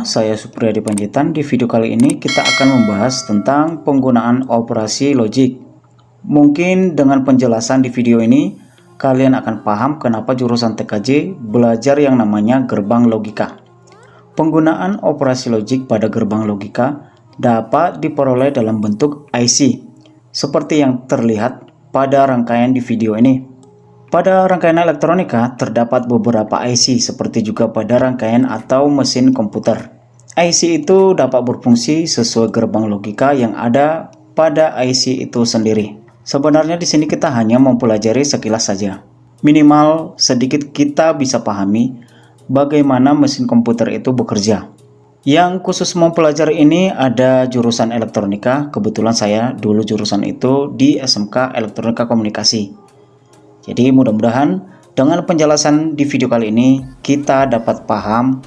saya Supriyadi Panjaitan. Di video kali ini kita akan membahas tentang penggunaan operasi logik. Mungkin dengan penjelasan di video ini, kalian akan paham kenapa jurusan TKJ belajar yang namanya gerbang logika. Penggunaan operasi logik pada gerbang logika dapat diperoleh dalam bentuk IC, seperti yang terlihat pada rangkaian di video ini. Pada rangkaian elektronika terdapat beberapa IC seperti juga pada rangkaian atau mesin komputer. IC itu dapat berfungsi sesuai gerbang logika yang ada pada IC itu sendiri. Sebenarnya di sini kita hanya mempelajari sekilas saja. Minimal sedikit kita bisa pahami bagaimana mesin komputer itu bekerja. Yang khusus mempelajari ini ada jurusan elektronika. Kebetulan saya dulu jurusan itu di SMK Elektronika Komunikasi. Jadi mudah-mudahan dengan penjelasan di video kali ini kita dapat paham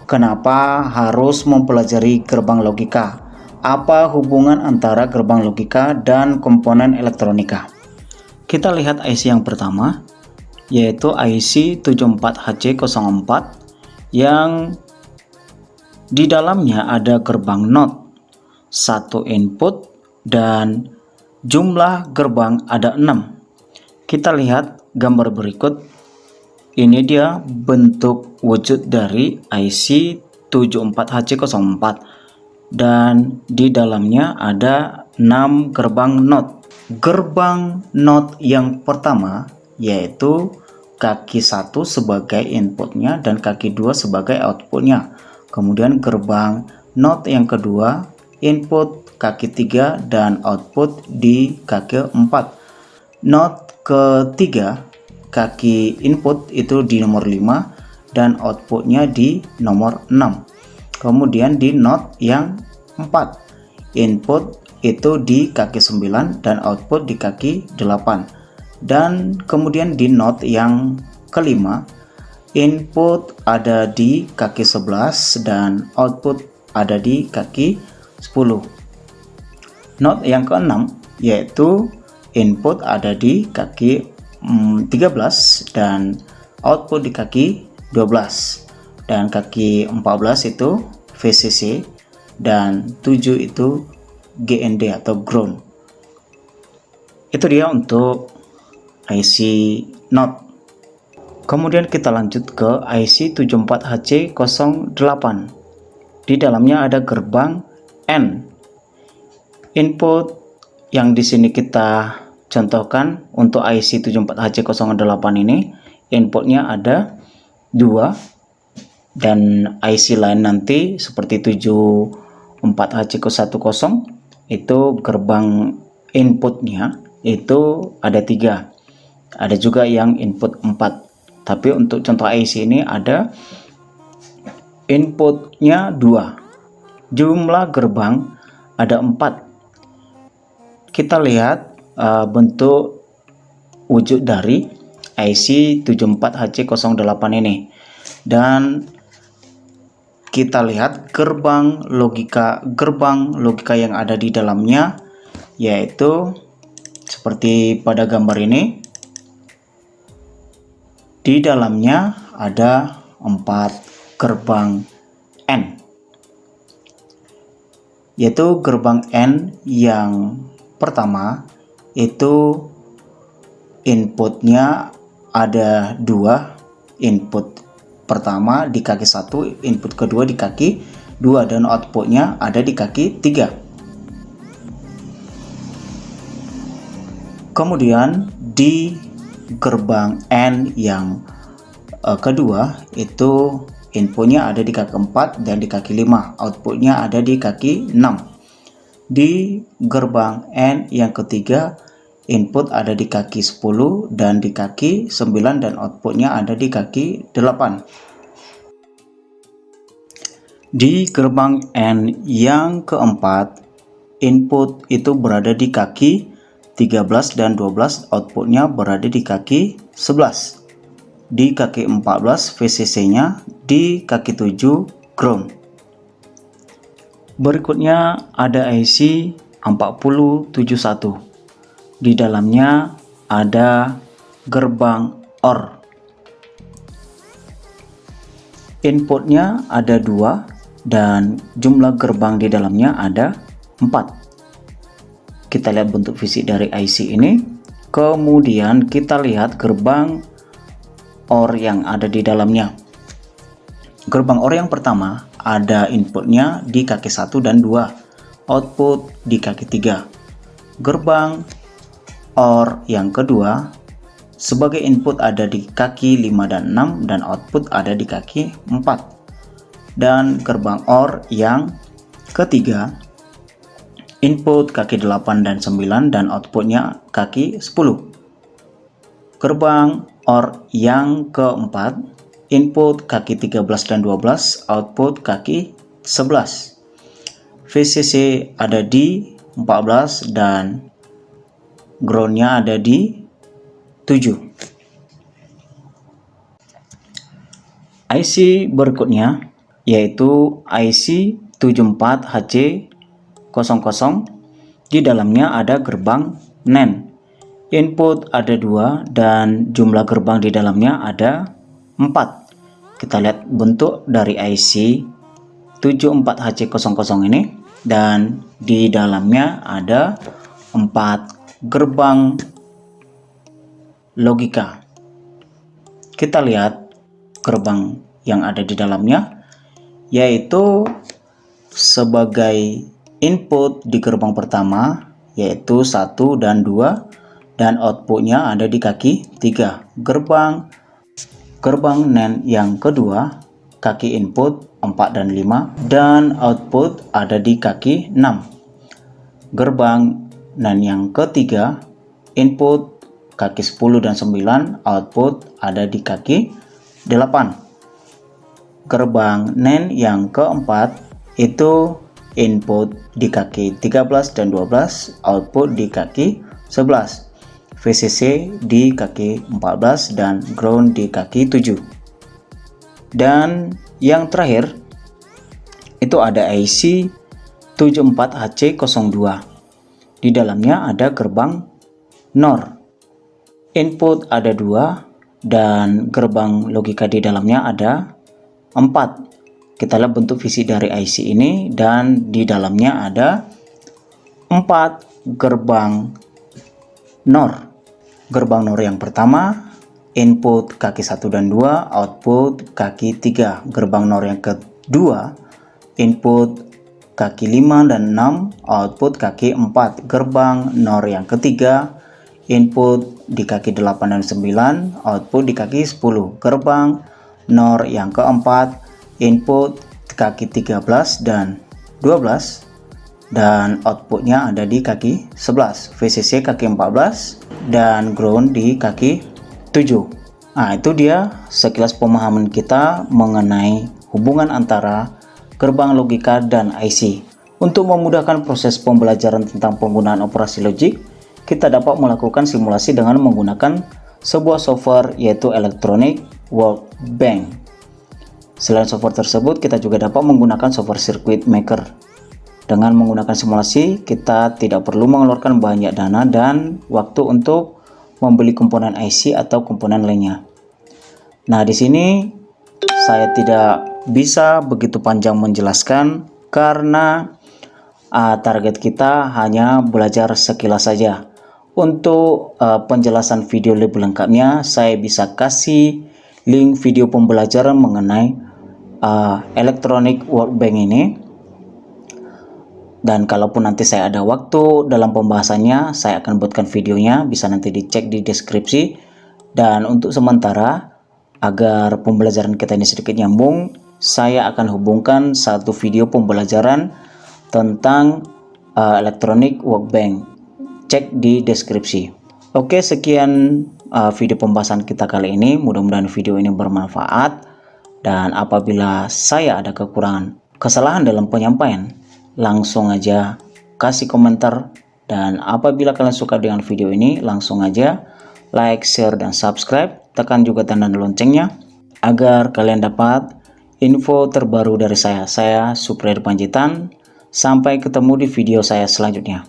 kenapa harus mempelajari gerbang logika. Apa hubungan antara gerbang logika dan komponen elektronika. Kita lihat IC yang pertama, yaitu IC 74HC04 yang di dalamnya ada gerbang NOT, satu input dan jumlah gerbang ada 6. Kita lihat gambar berikut. Ini dia bentuk wujud dari IC 74HC04 dan di dalamnya ada 6 gerbang NOT. Gerbang NOT yang pertama yaitu kaki 1 sebagai inputnya dan kaki 2 sebagai outputnya. Kemudian gerbang NOT yang kedua, input kaki 3 dan output di kaki 4. NOT ketiga, kaki input itu di nomor 5 dan outputnya di nomor 6. Kemudian di NOT yang 4, input itu di kaki 9 dan output di kaki 8. Dan kemudian di NOT yang kelima, input ada di kaki 11 dan output ada di kaki 10. NOT yang keenam yaitu input ada di kaki 13 dan output di kaki 12. Dan kaki 14 itu VCC dan 7 itu GND atau ground. Itu dia untuk IC NOT. Kemudian kita lanjut ke IC 74HC08. Di dalamnya ada gerbang N. Input yang di sini kita contohkan untuk IC 74HC08 ini, inputnya ada 2 dan IC lain nanti seperti 74HC10 itu gerbang inputnya itu ada 3. Ada juga yang input 4. Tapi untuk contoh IC ini ada inputnya 2. Jumlah gerbang ada 4. Kita lihat bentuk wujud dari IC 74HC08 ini, dan kita lihat gerbang logika yang ada di dalamnya, yaitu seperti pada gambar ini. Di dalamnya ada 4 gerbang N, yaitu gerbang N yang pertama itu inputnya ada 2, input pertama di kaki 1, input kedua di kaki 2 dan outputnya ada di kaki 3. Kemudian di gerbang N yang kedua itu inputnya ada di kaki 4 dan di kaki 5, outputnya ada di kaki 6. Di gerbang N yang ketiga, input ada di kaki 10 dan di kaki 9 dan outputnya ada di kaki 8. Di gerbang N yang keempat, input itu berada di kaki 13 dan 12, outputnya berada di kaki 11. Di kaki 14 VCC-nya, di kaki 7 ground. Berikutnya ada IC 4071. Di dalamnya ada gerbang OR. Inputnya ada 2, dan jumlah gerbang di dalamnya ada 4. Kita lihat bentuk fisik dari IC ini. Kemudian kita lihat gerbang OR yang ada di dalamnya. Gerbang OR yang pertama ada inputnya di kaki 1 dan 2, output di kaki 3. Gerbang OR yang kedua sebagai input ada di kaki 5 dan 6 dan output ada di kaki 4. Dan gerbang OR yang ketiga input kaki 8 dan 9 dan outputnya kaki 10. Gerbang OR yang keempat input kaki 13 dan 12, output kaki 11. VCC ada di 14 dan groundnya ada di 7. IC berikutnya yaitu IC 74HC00. Di dalamnya ada gerbang NAND. Input ada 2 dan jumlah gerbang di dalamnya ada 4. Kita lihat bentuk dari IC 74HC00 ini, dan di dalamnya ada 4 gerbang logika. Kita lihat gerbang yang ada di dalamnya, yaitu sebagai input di gerbang pertama yaitu 1 dan 2 dan outputnya ada di kaki 3. Gerbang NAND yang kedua kaki input 4 dan 5 dan output ada di kaki 6. Gerbang NAND yang ketiga input kaki 10 dan 9, output ada di kaki 8. Gerbang NAND yang keempat itu input di kaki 13 dan 12, output di kaki 11. VCC di kaki 14 dan ground di kaki 7. Dan yang terakhir itu ada IC 74HC02. Di dalamnya ada gerbang NOR. Input ada 2 dan gerbang logika di dalamnya ada 4. Kita lihat bentuk fisik dari IC ini, dan di dalamnya ada 4 gerbang NOR. Gerbang NOR yang pertama input kaki 1 dan 2, output kaki 3. Gerbang NOR yang kedua input kaki 5 dan 6, output kaki 4. Gerbang NOR yang ketiga input di kaki 8 dan 9, output di kaki 10. Gerbang NOR yang keempat input kaki 13 dan 12 dan outputnya ada di kaki 11. VCC kaki 14 dan ground di kaki 7. Nah, itu dia sekilas pemahaman kita mengenai hubungan antara gerbang logika dan IC. Untuk memudahkan proses pembelajaran tentang penggunaan operasi logik, kita dapat melakukan simulasi dengan menggunakan sebuah software yaitu Electronic Workbench. Selain software tersebut, kita juga dapat menggunakan software Circuit Maker. Dengan menggunakan simulasi, kita tidak perlu mengeluarkan banyak dana dan waktu untuk membeli komponen IC atau komponen lainnya. Nah, di sini saya tidak bisa begitu panjang menjelaskan karena target kita hanya belajar sekilas saja. Untuk penjelasan video lebih lengkapnya, saya bisa kasih link video pembelajaran mengenai Electronic Workbench ini. Dan kalaupun nanti saya ada waktu dalam pembahasannya, saya akan buatkan videonya, bisa nanti dicek di deskripsi. Dan untuk sementara, agar pembelajaran kita ini sedikit nyambung, saya akan hubungkan satu video pembelajaran tentang Electronic Workbench. Cek di deskripsi. Oke, sekian video pembahasan kita kali ini. Mudah-mudahan video ini bermanfaat. Dan apabila saya ada kekurangan, kesalahan dalam penyampaian, langsung aja kasih komentar. Dan apabila kalian suka dengan video ini, langsung aja like, share, dan subscribe. Tekan juga tanda loncengnya agar kalian dapat info terbaru dari saya. Saya Supriyadi Panjitan. Sampai ketemu di video saya selanjutnya.